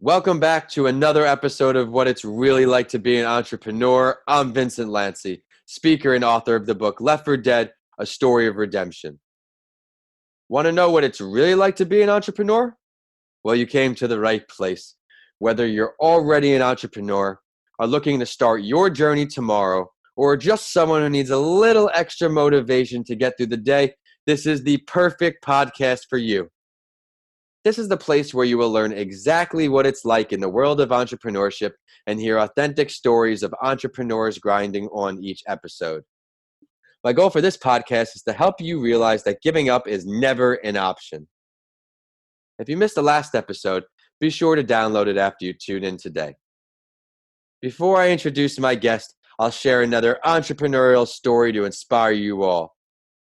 Welcome back to another episode of What It's Really Like to Be an Entrepreneur. I'm Vincent Lanci, speaker and author of the book Left for Dead, A Story of Redemption. Want to know what it's really like to be an entrepreneur? Well, you came to the right place. Whether you're already an entrepreneur, are looking to start your journey tomorrow, or just someone who needs a little extra motivation to get through the day, this is the perfect podcast for you. This is the place where you will learn exactly what it's like in the world of entrepreneurship and hear authentic stories of entrepreneurs grinding on each episode. My goal for this podcast is to help you realize that giving up is never an option. If you missed the last episode, be sure to download it after you tune in today. Before I introduce my guest, I'll share another entrepreneurial story to inspire you all.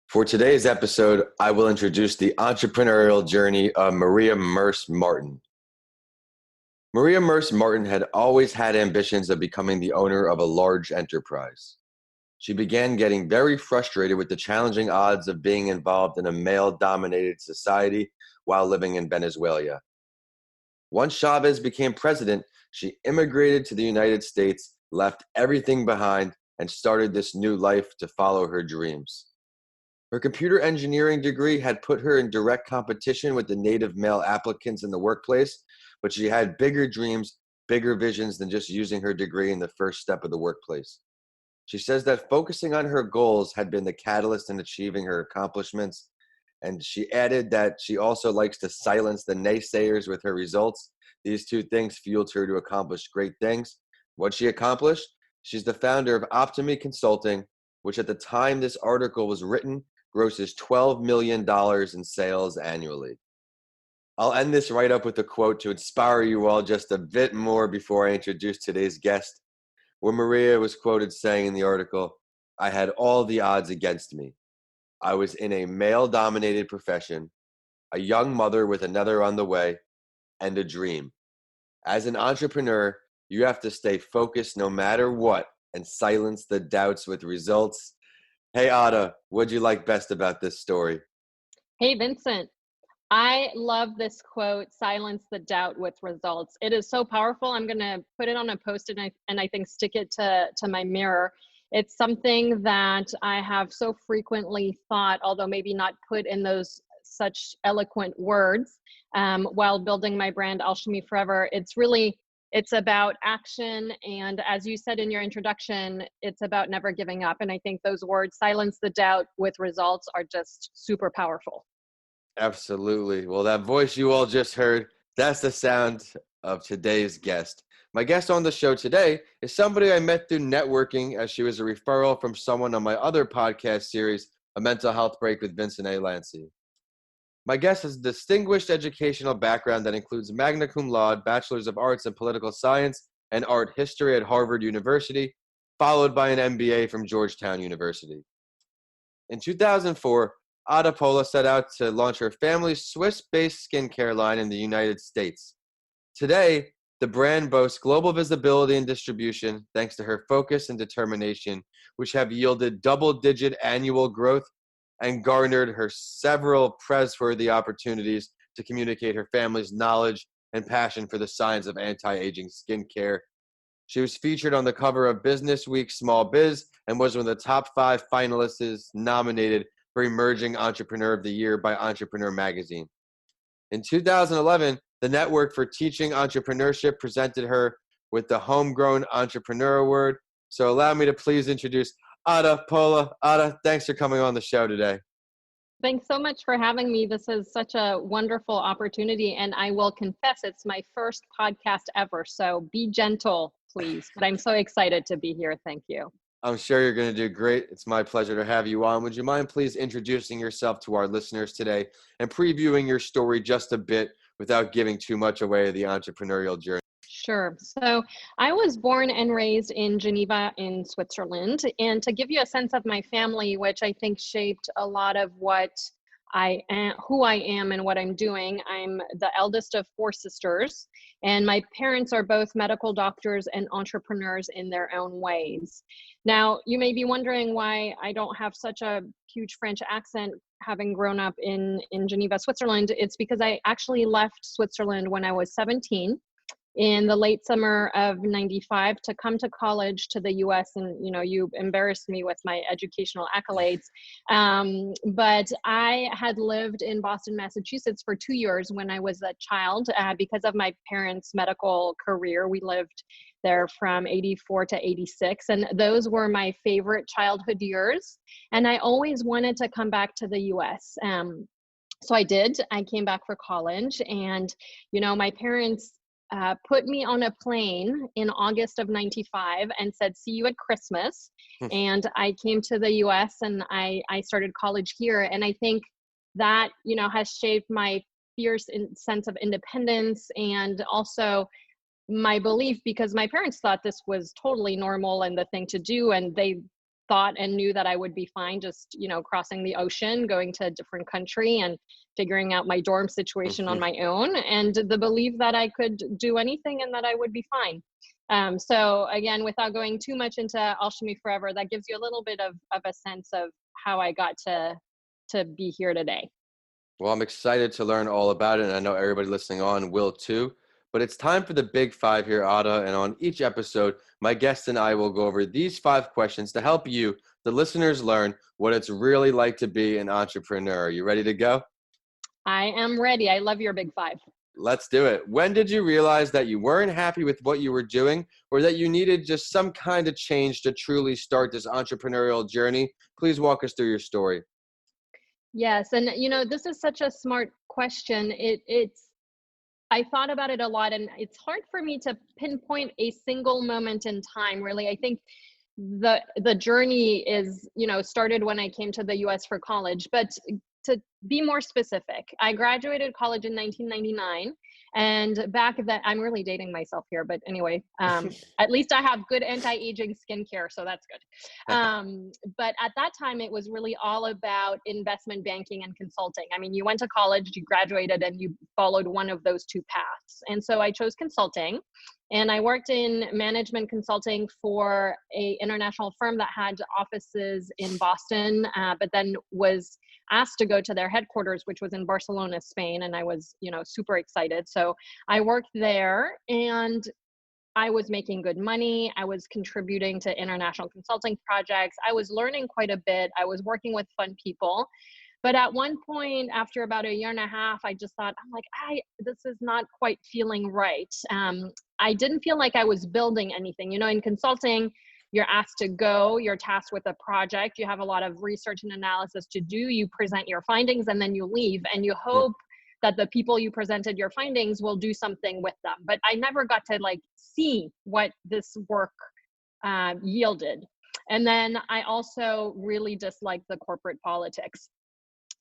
For today's episode, I will introduce the entrepreneurial journey of Maria Merce Martin. Maria Merce Martin had always had ambitions of becoming the owner of a large enterprise. She began getting very frustrated with the challenging odds of being involved in a male-dominated society while living in Venezuela. Once Chavez became president, she immigrated to the United States, left everything behind, and started this new life to follow her dreams. Her computer engineering degree had put her in direct competition with the native male applicants in the workplace, but she had bigger dreams, bigger visions than just using her degree in the first step of the workplace. She says that focusing on her goals had been the catalyst in achieving her accomplishments, and she added that she also likes to silence the naysayers with her results. These two things fueled her to accomplish great things. What she accomplished? She's the founder of Alchimie Consulting, which at the time this article was written, grosses $12 million in sales annually. I'll end this right up with a quote to inspire you all just a bit more before I introduce today's guest, where Maria was quoted saying in the article, "I had all the odds against me. I was in a male-dominated profession, a young mother with another on the way, and a dream. As an entrepreneur, you have to stay focused no matter what and silence the doubts with results." Hey, Ada, what'd you like best about this story? Hey, Vincent. I love this quote, silence the doubt with results. It is so powerful. I'm going to put it on a post-it and I think stick it to my mirror. It's something that I have so frequently thought, although maybe not put in those such eloquent words, while building my brand Alchimie Forever. It's about action. And as you said in your introduction, it's about never giving up. And I think those words, silence the doubt with results, are just super powerful. Absolutely. Well, that voice you all just heard, that's the sound of today's guest. My guest on the show today is somebody I met through networking, as she was a referral from someone on my other podcast series, A Mental Health Break with Vincent A. Lanci. My guest has a distinguished educational background that includes magna cum laude, Bachelor of Arts in Political Science and Art History at Harvard University, followed by an MBA from Georgetown University. In 2004, Ada Polla set out to launch her family's Swiss-based skincare line in the United States. Today, the brand boasts global visibility and distribution thanks to her focus and determination, which have yielded double-digit annual growth and garnered her several press-worthy opportunities to communicate her family's knowledge and passion for the science of anti-aging skincare. She was featured on the cover of Business Week Small Biz and was one of the top 5 finalists nominated for Emerging Entrepreneur of the Year by Entrepreneur Magazine. In 2011, the Network for Teaching Entrepreneurship presented her with the Homegrown Entrepreneur Award. So allow me to please introduce Ada Polla. Ada, thanks for coming on the show today. Thanks so much for having me. This is such a wonderful opportunity, and I will confess it's my first podcast ever, so be gentle, please. But I'm so excited to be here. Thank you. I'm sure you're going to do great. It's my pleasure to have you on. Would you mind please introducing yourself to our listeners today and previewing your story just a bit without giving too much away of the entrepreneurial journey? Sure. So I was born and raised in Geneva in Switzerland. And to give you a sense of my family, which I think shaped a lot of what I am, who I am and what I'm doing, I'm the eldest of 4 sisters. And my parents are both medical doctors and entrepreneurs in their own ways. Now, you may be wondering why I don't have such a huge French accent having grown up in Geneva, Switzerland. It's because I actually left Switzerland when I was 17. in the late summer of 95 to come to college to the US. And, you embarrassed me with my educational accolades. But I had lived in Boston, Massachusetts for 2 years when I was a child. Because of my parents' medical career, we lived there from 84 to 86. And those were my favorite childhood years. And I always wanted to come back to the US. So I did. I came back for college, and, my parents put me on a plane in August of 95 and said, see you at Christmas. And I came to the US and I started college here. And I think that, has shaped my fierce sense of independence, and also my belief, because my parents thought this was totally normal and the thing to do. And they thought and knew that I would be fine just, crossing the ocean, going to a different country and figuring out my dorm situation on my own, and the belief that I could do anything and that I would be fine. So again, without going too much into Alchimie Forever, that gives you a little bit of a sense of how I got to be here today. Well, I'm excited to learn all about it, and I know everybody listening on will too. But it's time for the big five here, Ada, and on each episode, my guest and I will go over these 5 questions to help you, the listeners, learn what it's really like to be an entrepreneur. You ready to go? I am ready. I love your big 5. Let's do it. When did you realize that you weren't happy with what you were doing, or that you needed just some kind of change to truly start this entrepreneurial journey? Please walk us through your story. Yes. And, this is such a smart question. I thought about it a lot, and it's hard for me to pinpoint a single moment in time, really. I think the journey is, started when I came to the US for college. But to be more specific, I graduated college in 1999. And back then, I'm really dating myself here, but anyway, at least I have good anti-aging skincare, so that's good. But at that time, it was really all about investment banking and consulting. I mean, you went to college, you graduated, and you followed one of those 2 paths. And so I chose consulting, and I worked in management consulting for a international firm that had offices in Boston, but then was asked to go to their headquarters, which was in Barcelona, Spain. And I was, super excited. So I worked there, and I was making good money. I was contributing to international consulting projects. I was learning quite a bit. I was working with fun people. But at one point, after about a year and a half, I just thought, this is not quite feeling right. I didn't feel like I was building anything. In consulting, you're asked to go, you're tasked with a project, you have a lot of research and analysis to do, you present your findings, and then you leave, and you hope that the people you presented your findings will do something with them. But I never got to see what this work yielded. And then I also really disliked the corporate politics.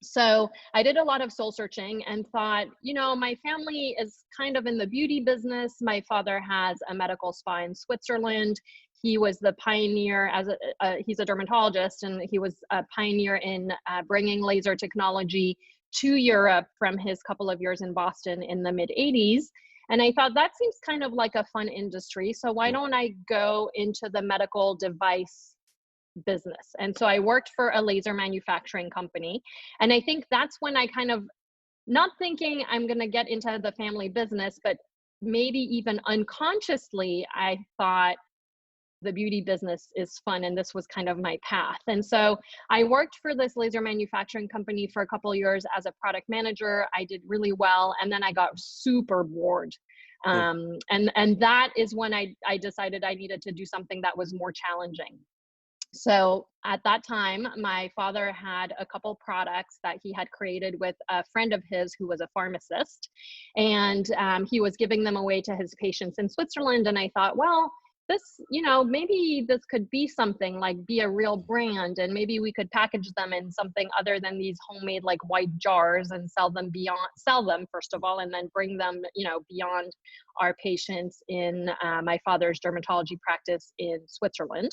So I did a lot of soul searching and thought, my family is kind of in the beauty business. My father has a medical spa in Switzerland. He was the pioneer he's a dermatologist, and he was a pioneer in bringing laser technology to Europe from his couple of years in Boston in the mid 80s. And I thought that seems kind of like a fun industry. So why don't I go into the medical device business? And so I worked for a laser manufacturing company. And I think that's when I kind of, not thinking I'm going to get into the family business, but maybe even unconsciously, I thought the beauty business is fun, and this was kind of my path. And so I worked for this laser manufacturing company for a couple of years as a product manager. I did really well, and then I got super bored. And that is when I decided I needed to do something that was more challenging. So at that time, my father had a couple products that he had created with a friend of his who was a pharmacist, and he was giving them away to his patients in Switzerland. And I thought, well, this, maybe this could be something, be a real brand, and maybe we could package them in something other than these homemade white jars and sell them first of all, and then bring them, beyond our patients in my father's dermatology practice in Switzerland.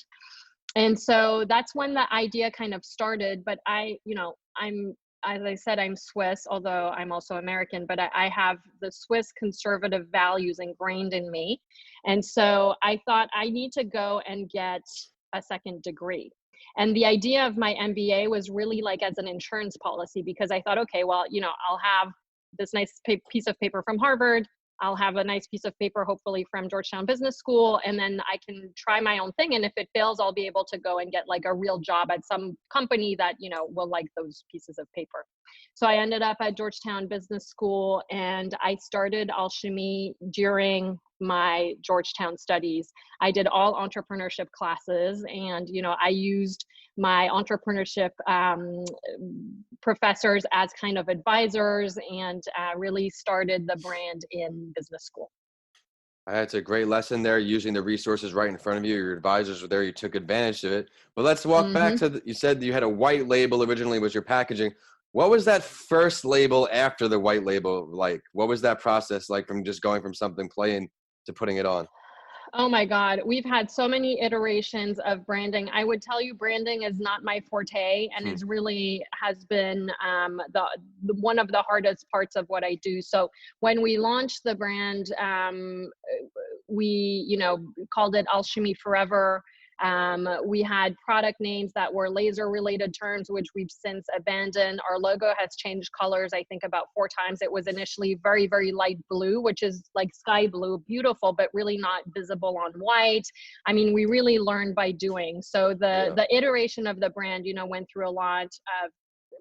And so that's when the idea kind of started. But as I said, I'm Swiss, although I'm also American, but I have the Swiss conservative values ingrained in me. And so I thought I need to go and get a second degree. And the idea of my MBA was really as an insurance policy, because I thought, okay, well, I'll have this nice piece of paper from Harvard. I'll have a nice piece of paper, hopefully from Georgetown Business School, and then I can try my own thing. And if it fails, I'll be able to go and get like a real job at some company that, you know, will like those pieces of paper. So I ended up at Georgetown Business School, and I started Alchimie during my Georgetown studies. I did all entrepreneurship classes, and, you know, I used my entrepreneurship professors as kind of advisors, and really started the brand in business school. That's a great lesson there, using the resources right in front of you. Your advisors were there. You took advantage of it. But let's walk back to you said you had a white label originally was your packaging. What was that first label after the white label like? What was that process like from just going from something plain to putting it on? Oh my God, we've had so many iterations of branding. I would tell you branding is not my forte, and is really has been the one of the hardest parts of what I do. So when we launched the brand, we, you know, called it Alchimie Forever. We had product names that were laser related terms, which we've since abandoned. Our logo has changed colors, I think about 4 times. It was initially very, very light blue, which is like sky blue, beautiful, but really not visible on white. I mean, we really learned by doing. So the iteration of the brand, you know, went through a lot of,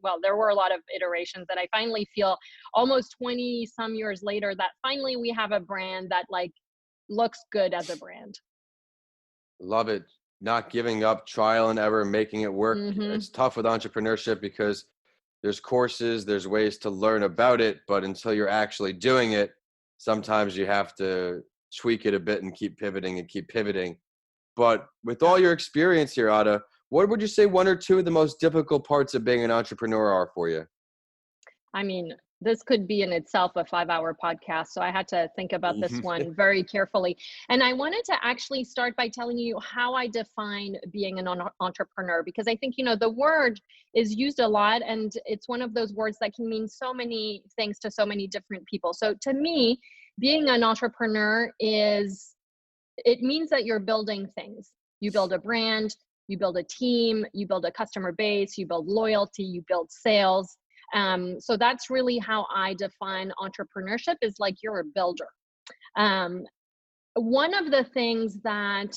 well, there were a lot of iterations that I finally feel almost 20 some years later that finally we have a brand that like looks good as a brand. Love it. Not giving up, trial and error, making it work. It's tough with entrepreneurship because there's courses, there's ways to learn about it, but until you're actually doing it, sometimes you have to tweak it a bit and keep pivoting and keep pivoting. But with all your experience here, Ada, what would you say 1 or 2 of the most difficult parts of being an entrepreneur are for you? I mean, this could be in itself a 5-hour podcast. So I had to think about this one very carefully. And I wanted to actually start by telling you how I define being an entrepreneur, because I think, you know, the word is used a lot, and it's one of those words that can mean so many things to so many different people. So to me, being an entrepreneur it means that you're building things. You build a brand, you build a team, you build a customer base, you build loyalty, you build sales. So that's really how I define entrepreneurship, is like you're a builder. One of the things that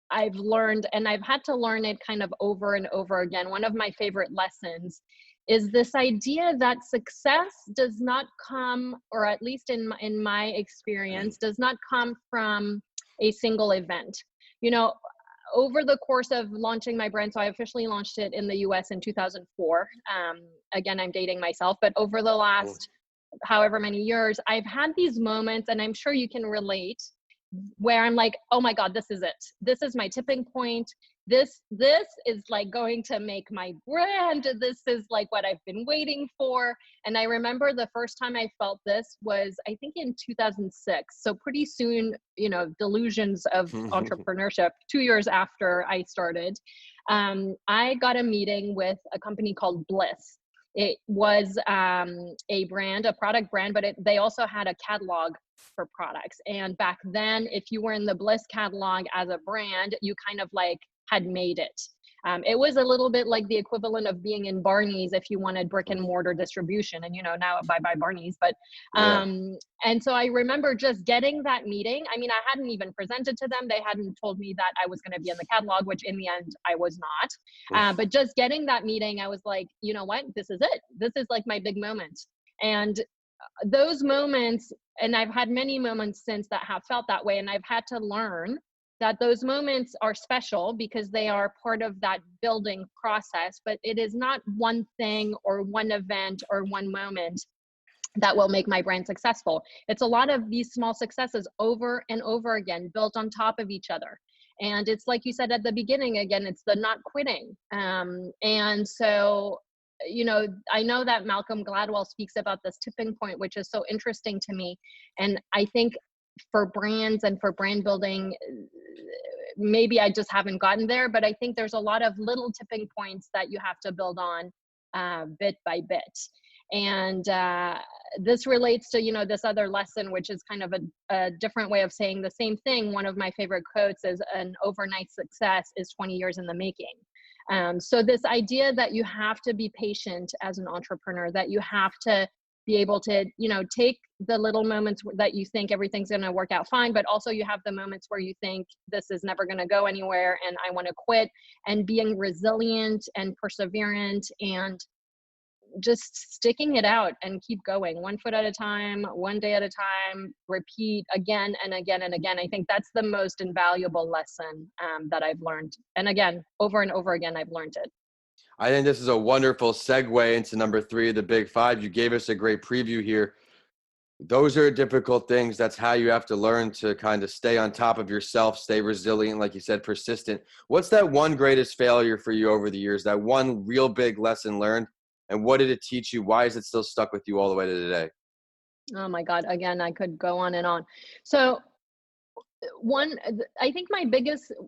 I've learned, and I've had to learn it kind of over and over again, one of my favorite lessons is this idea that success does not come, or at least in my experience, does not come from a single event. You know, over the course of launching my brand, so I officially launched it in the US in 2004. Again, I'm dating myself, but over the last however many years, I've had these moments, and I'm sure you can relate, where I'm like, oh my God, this is it. This is my tipping point. This is like going to make my brand. This is like what I've been waiting for. And I remember the first time I felt this was, I think, in 2006. So pretty soon, you know, delusions of entrepreneurship, 2 years after I started, I got a meeting with a company called Bliss. It was a brand, a product brand, but they also had a catalog for products. And back then, if you were in the Bliss catalog as a brand, you kind of like had made it. It was a little bit like the equivalent of being in Barney's if you wanted brick and mortar distribution. And, you know, now bye Barney's. But, and so I remember just getting that meeting. I mean, I hadn't even presented to them. They hadn't told me that I was going to be in the catalog, which in the end I was not. But just getting that meeting, I was like, you know what, this is it. This is like my big moment. And those moments, and I've had many moments since that have felt that way. And I've had to learn that those moments are special because they are part of that building process, but it is not one thing or one event or one moment that will make my brand successful. It's a lot of these small successes over and over again, built on top of each other. And it's like you said at the beginning, again, it's the not quitting. And so, you know, I know that Malcolm Gladwell speaks about this tipping point, which is so interesting to me. And I think for brands and for brand building, maybe I just haven't gotten there, but I think there's a lot of little tipping points that you have to build on bit by bit. And this relates to, you know, this other lesson, which is kind of a different way of saying the same thing. One of my favorite quotes is, an overnight success is 20 years in the making. So this idea that you have to be patient as an entrepreneur, that you have to be able to, you know, take the little moments that you think everything's going to work out fine, but also you have the moments where you think this is never going to go anywhere and I want to quit, and being resilient and perseverant and just sticking it out and keep going one foot at a time, one day at a time, repeat again and again and again. I think that's the most invaluable lesson that I've learned. And again, over and over again, I've learned it. I think this is a wonderful segue into number 3 of the big 5. You gave us a great preview here. Those are difficult things. That's how you have to learn to kind of stay on top of yourself, stay resilient, like you said, persistent. What's that one greatest failure for you over the years? That one real big lesson learned? And what did it teach you? Why is it still stuck with you all the way to today? Oh my God. Again, I could go on and on. So I think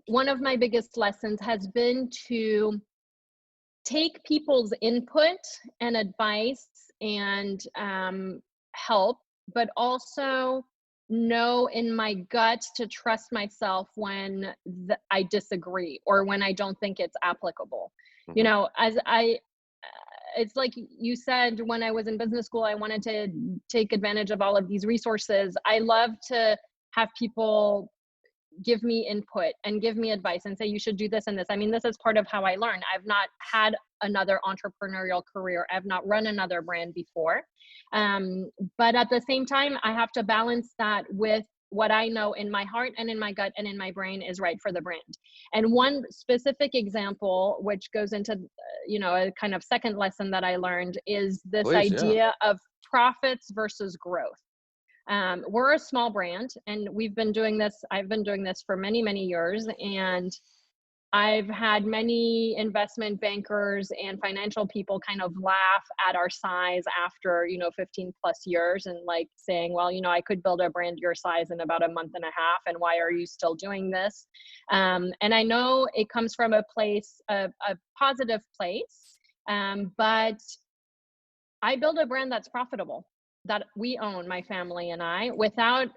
one of my biggest lessons has been to take people's input and advice and help, but also know in my gut to trust myself when I disagree or when I don't think it's applicable. Mhm. You know, it's like you said, when I was in business school, I wanted to take advantage of all of these resources. I love to have people give me input and give me advice and say, you should do this and this. I mean, this is part of how I learn. I've not had another entrepreneurial career. I've not run another brand before. But at the same time, I have to balance that with what I know in my heart and in my gut and in my brain is right for the brand. And one specific example, which goes into, a kind of second lesson that I learned, is this Please, yeah. idea of profits versus growth. We're a small brand and I've been doing this for many, many years. And I've had many investment bankers and financial people kind of laugh at our size after, 15 plus years and like saying, well, I could build a brand your size in about a month and a half. And why are you still doing this? And I know it comes from a positive place. But I build a brand that's profitable, that we own, my family and I, without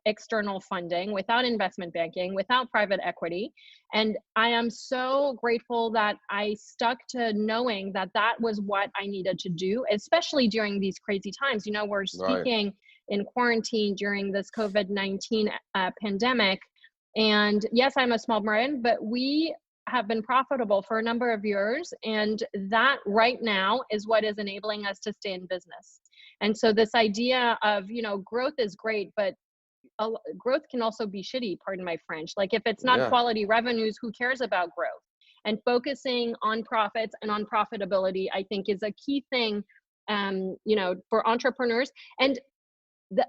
external funding, without investment banking, without private equity. And I am so grateful that I stuck to knowing that that was what I needed to do, especially during these crazy times. We're speaking in quarantine during this COVID-19 pandemic. And yes, I'm a small brand, but we have been profitable for a number of years. And that right now is what is enabling us to stay in business. And so this idea of, growth is great, but growth can also be shitty, pardon my French. Like if it's not quality revenues, who cares about growth? And focusing on profits and on profitability, I think, is a key thing, for entrepreneurs. And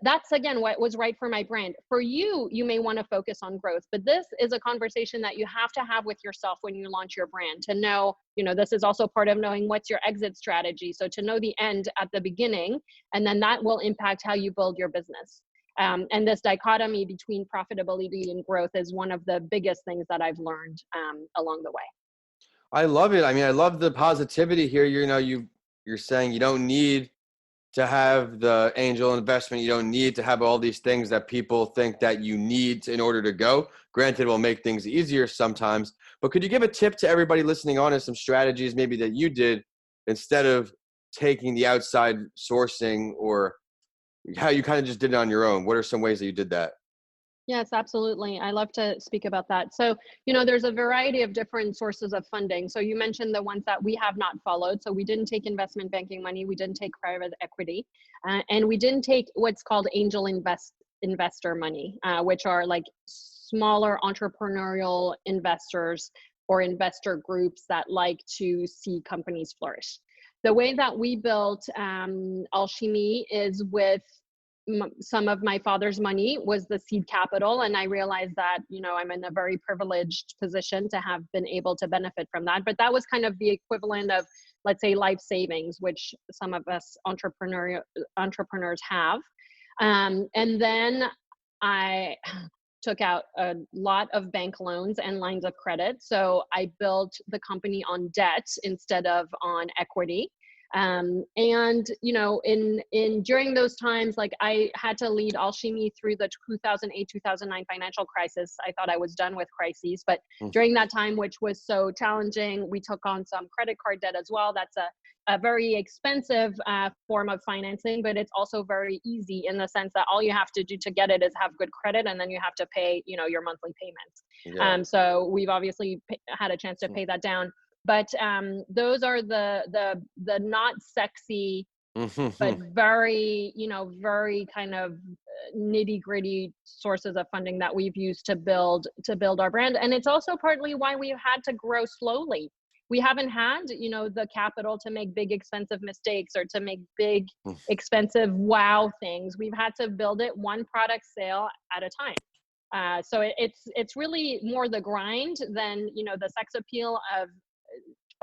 that's, again, what was right for my brand. For you, you may want to focus on growth, but this is a conversation that you have to have with yourself when you launch your brand to know, this is also part of knowing what's your exit strategy. So to know the end at the beginning, and then that will impact how you build your business. And this dichotomy between profitability and growth is one of the biggest things that I've learned along the way. I love it. I mean, I love the positivity here. You're saying you don't need to have the angel investment. You don't need to have all these things that people think that you need in order to go. Granted, it will make things easier sometimes, but could you give a tip to everybody listening on and some strategies maybe that you did instead of taking the outside sourcing, or how you kind of just did it on your own? What are some ways that you did that? Yes, absolutely. I love to speak about that. So, there's a variety of different sources of funding. So you mentioned the ones that we have not followed. So we didn't take investment banking money. We didn't take private equity. And we didn't take what's called angel investor money, which are like smaller entrepreneurial investors or investor groups that like to see companies flourish. The way that we built Alchimie is with some of my father's money was the seed capital. And I realized that, I'm in a very privileged position to have been able to benefit from that. But that was kind of the equivalent of, let's say, life savings, which some of us entrepreneurs have. And then I took out a lot of bank loans and lines of credit. So I built the company on debt instead of on equity. And during those times, like I had to lead Alchimie through the 2008-2009 financial crisis. I thought I was done with crises, but during that time, which was so challenging, we took on some credit card debt as well. That's a very expensive form of financing, but it's also very easy in the sense that all you have to do to get it is have good credit, and then you have to pay, your monthly payments. Yeah. So we've obviously had a chance to pay that down. But those are the not sexy, but very, very kind of nitty gritty sources of funding that we've used to build our brand. And it's also partly why we've had to grow slowly. We haven't had, the capital to make big, expensive mistakes or to make big, expensive wow things. We've had to build it one product sale at a time. So it's really more the grind than, the sex appeal of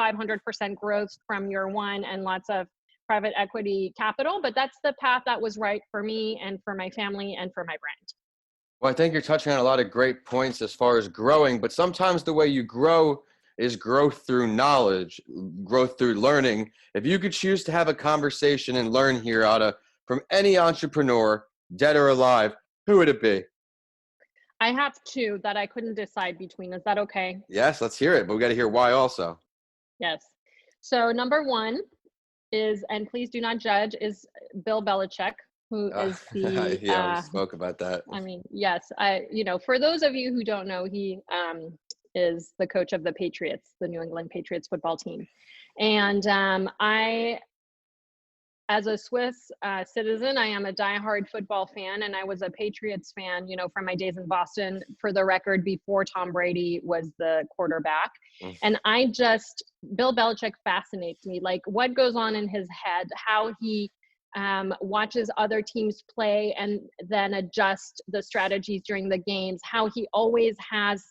500% growth from year one and lots of private equity capital. But that's the path that was right for me and for my family and for my brand. Well, I think you're touching on a lot of great points as far as growing, but sometimes the way you grow is growth through knowledge, growth through learning. If you could choose to have a conversation and learn here, Ada, from any entrepreneur, dead or alive, who would it be? I have two that I couldn't decide between. Is that okay? Yes, let's hear it, but we got to hear why also. Yes. So number one is, and please do not judge, is Bill Belichick, who is the yeah, we spoke about that. I mean, yes, for those of you who don't know, he is the coach of the Patriots, the New England Patriots football team. And I, as a Swiss citizen, I am a diehard football fan, and I was a Patriots fan, from my days in Boston, for the record, before Tom Brady was the quarterback. And Bill Belichick fascinates me, like what goes on in his head, how he watches other teams play and then adjust the strategies during the games, how he always has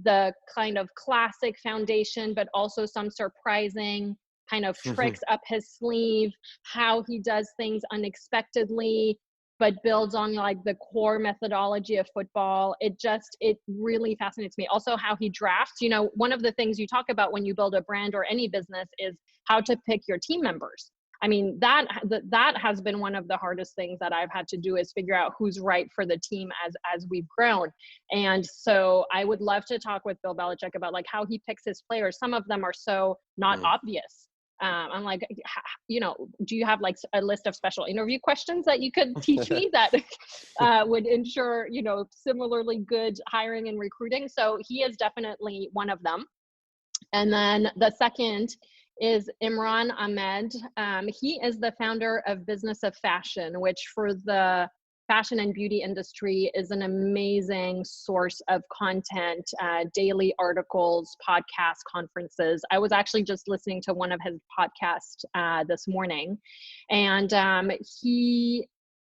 the kind of classic foundation, but also some surprising kind of tricks up his sleeve, how he does things unexpectedly, but builds on like the core methodology of football. It really fascinates me. Also how he drafts, one of the things you talk about when you build a brand or any business is how to pick your team members. I mean, that has been one of the hardest things that I've had to do, is figure out who's right for the team as we've grown. And so I would love to talk with Bill Belichick about like how he picks his players. Some of them are so not obvious. I'm like, do you have like a list of special interview questions that you could teach me that would ensure, similarly good hiring and recruiting? So he is definitely one of them. And then the second is Imran Ahmed. He is the founder of Business of Fashion, which for the fashion and beauty industry is an amazing source of content, daily articles, podcasts, conferences. I was actually just listening to one of his podcasts this morning, and he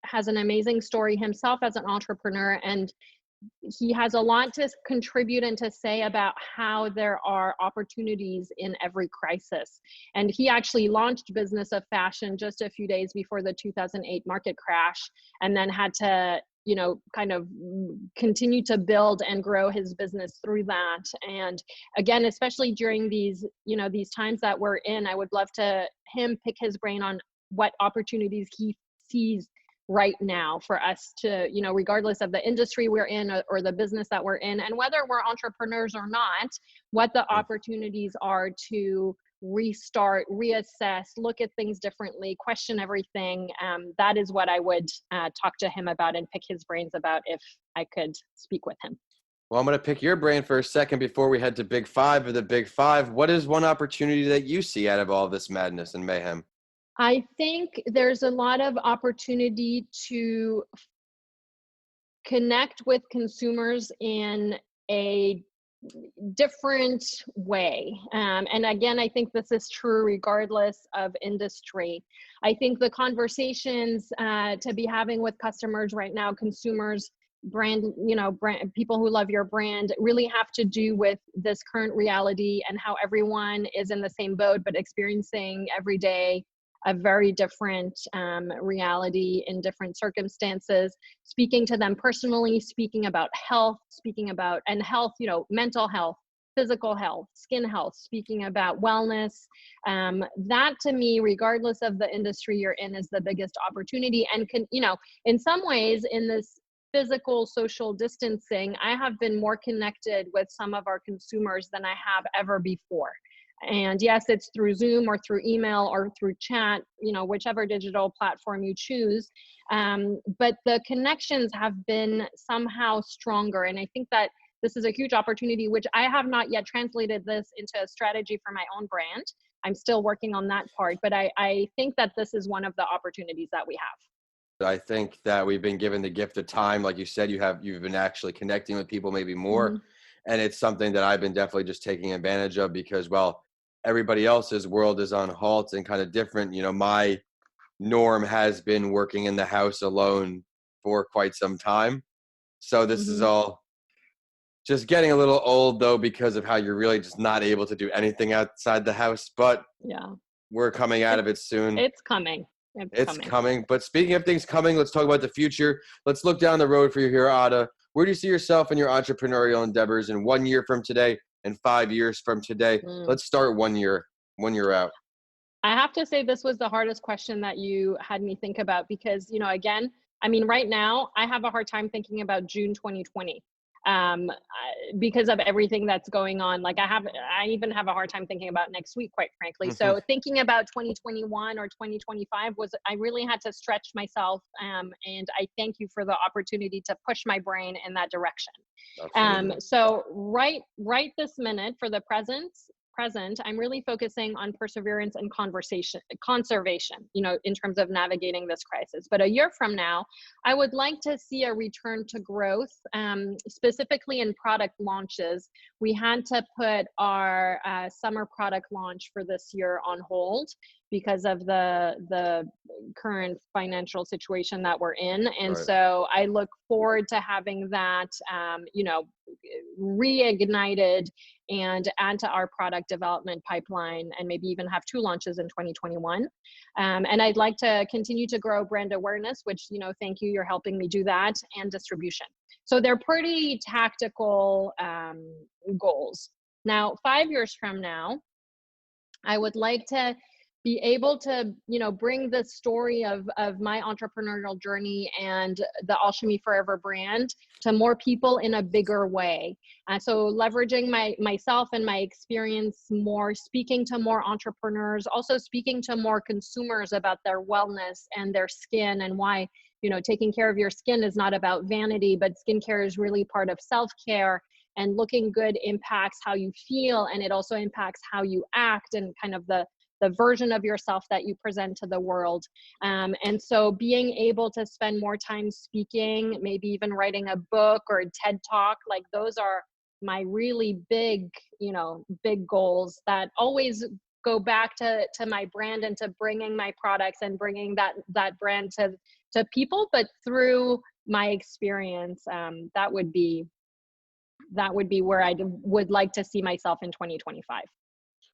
has an amazing story himself as an entrepreneur, and he has a lot to contribute and to say about how there are opportunities in every crisis. And he actually launched Business of Fashion just a few days before the 2008 market crash, and then had to, kind of continue to build and grow his business through that. And again, especially during these times that we're in, I would love to him pick his brain on what opportunities he sees right now for us to, regardless of the industry we're in or the business that we're in, and whether we're entrepreneurs or not, what the opportunities are to restart, reassess, look at things differently, question everything. That is what I would talk to him about and pick his brains about if I could speak with him. Well, I'm going to pick your brain for a second before we head to Big Five of the Big Five. What is one opportunity that you see out of all this madness and mayhem? I think there's a lot of opportunity to connect with consumers in a different way. And again, I think this is true regardless of industry. I think the conversations to be having with customers right now, consumers, brand people who love your brand, really have to do with this current reality and how everyone is in the same boat, but experiencing every day a very different reality in different circumstances, speaking to them personally, speaking about health, mental health, physical health, skin health, speaking about wellness. That to me, regardless of the industry you're in, is the biggest opportunity. And in some ways, in this physical social distancing, I have been more connected with some of our consumers than I have ever before. And yes, it's through Zoom or through email or through chat, whichever digital platform you choose. But the connections have been somehow stronger. And I think that this is a huge opportunity, which I have not yet translated this into a strategy for my own brand. I'm still working on that part, but I think that this is one of the opportunities that we have. I think that we've been given the gift of time. Like you said, you've been actually connecting with people maybe more. Mm-hmm. And it's something that I've been definitely just taking advantage of because, well, everybody else's world is on halt and kind of different. My norm has been working in the house alone for quite some time. So this is Mm-hmm. all just getting a little old though, because of how you're really just not able to do anything outside the house, but Yeah, we're coming out of it soon. it's coming. It's coming. But speaking of things coming, let's talk about the future. Let's look down the road for you here, Ada. Where do you see yourself in your entrepreneurial endeavors in 1 year from today and 5 years from today? Let's start 1 year out. I have to say this was the hardest question that you had me think about because, again, right now I have a hard time thinking about June 2020 because of everything that's going on. Like I even have a hard time thinking about next week, quite frankly. So thinking about 2021 or 2025 I really had to stretch myself. And I thank you for the opportunity to push my brain in that direction. So right this minute for the present, I'm really focusing on perseverance and conservation, in terms of navigating this crisis. But a year from now, I would like to see a return to growth, specifically in product launches. We had to put our summer product launch for this year on hold because of the current financial situation that we're in. And Right. So I look forward to having that, reignited and add to our product development pipeline and maybe even have 2 launches in 2021. And I'd like to continue to grow brand awareness, which, thank you, you're helping me do that, and distribution. So they're pretty tactical goals. Now, 5 years from now, I would like to be able to, bring the story of my entrepreneurial journey and the Alchimie Forever brand to more people in a bigger way. So leveraging myself and my experience more, speaking to more entrepreneurs, also speaking to more consumers about their wellness and their skin and why, taking care of your skin is not about vanity, but skincare is really part of self-care. And looking good impacts how you feel, and it also impacts how you act and kind of the version of yourself that you present to the world. And so being able to spend more time speaking, maybe even writing a book or a TED Talk, like those are my really big, big goals that always go back to my brand and to bringing my products and bringing that brand to people, but through my experience. That would be where I would like to see myself in 2025.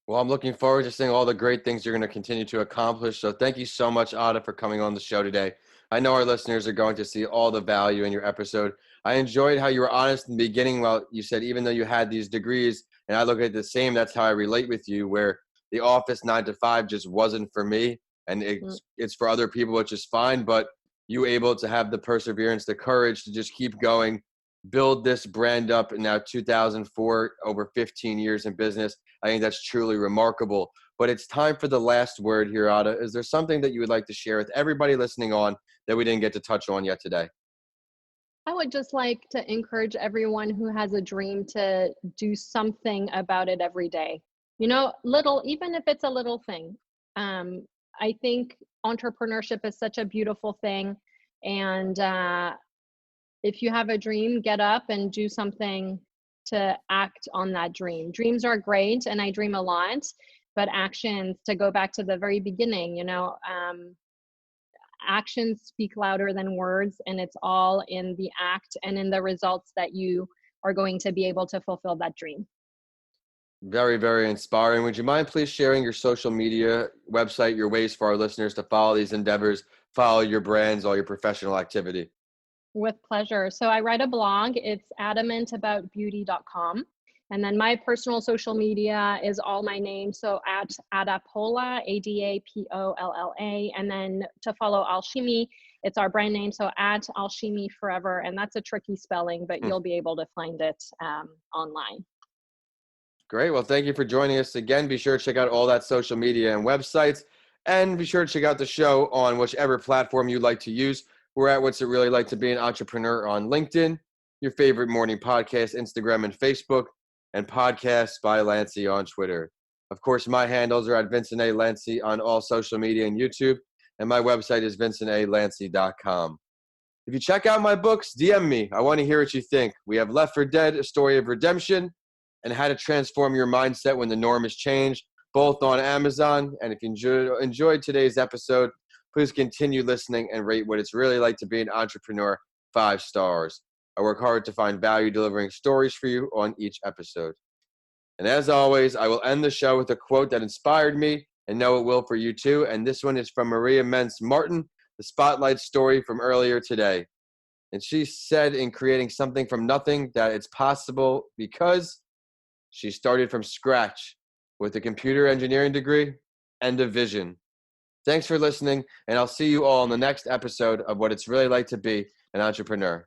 Well, I'm looking forward to seeing all the great things you're going to continue to accomplish. So thank you so much, Ada, for coming on the show today. I know our listeners are going to see all the value in your episode. I enjoyed how you were honest in the beginning. Well, you said even though you had these degrees, and I look at it the same, that's how I relate with you, where the office 9 to 5 just wasn't for me. And it's for other people, which is fine. But you able to have the perseverance, the courage to just keep going, build this brand up in now 2004, over 15 years in business. I think that's truly remarkable. But it's time for the last word here, Ada. Is there something that you would like to share with everybody listening on that we didn't get to touch on yet today? I would just like to encourage everyone who has a dream to do something about it every day. Little, even if it's a little thing. I think entrepreneurship is such a beautiful thing. And if you have a dream, get up and do something to act on that dream. Dreams are great, and I dream a lot, but actions, to go back to the very beginning, actions speak louder than words, and it's all in the act and in the results that you are going to be able to fulfill that dream. Very, very inspiring. Would you mind please sharing your social media website, your ways for our listeners to follow these endeavors, follow your brands, all your professional activity? With pleasure. So I write a blog. It's adamantaboutbeauty.com. And then my personal social media is all my name. So at Ada Polla, ADAPOLLA. And then to follow Alchimie, it's our brand name. So at Alchimie Forever. And that's a tricky spelling, but you'll be able to find it online. Great. Well, thank you for joining us again. Be sure to check out all that social media and websites. And be sure to check out the show on whichever platform you like to use. We're at What's It Really Like to Be an Entrepreneur on LinkedIn, your favorite morning podcast, Instagram and Facebook, and Podcasts by Lanci on Twitter. Of course, my handles are at Vincent A. Lanci on all social media and YouTube, and my website is vincentalanci.com. If you check out my books, DM me. I want to hear what you think. We have Left for Dead, A Story of Redemption, and How to Transform Your Mindset When the Norm Has Changed, both on Amazon. And if you enjoyed today's episode, please continue listening and rate What It's Really Like to Be an Entrepreneur 5 stars. I work hard to find value delivering stories for you on each episode. And as always, I will end the show with a quote that inspired me and know it will for you too. And this one is from Maria Mentz Martin, the Spotlight story from earlier today. And she said in creating something from nothing that it's possible because she started from scratch with a computer engineering degree and a vision. Thanks for listening, and I'll see you all in the next episode of What It's Really Like to Be an Entrepreneur.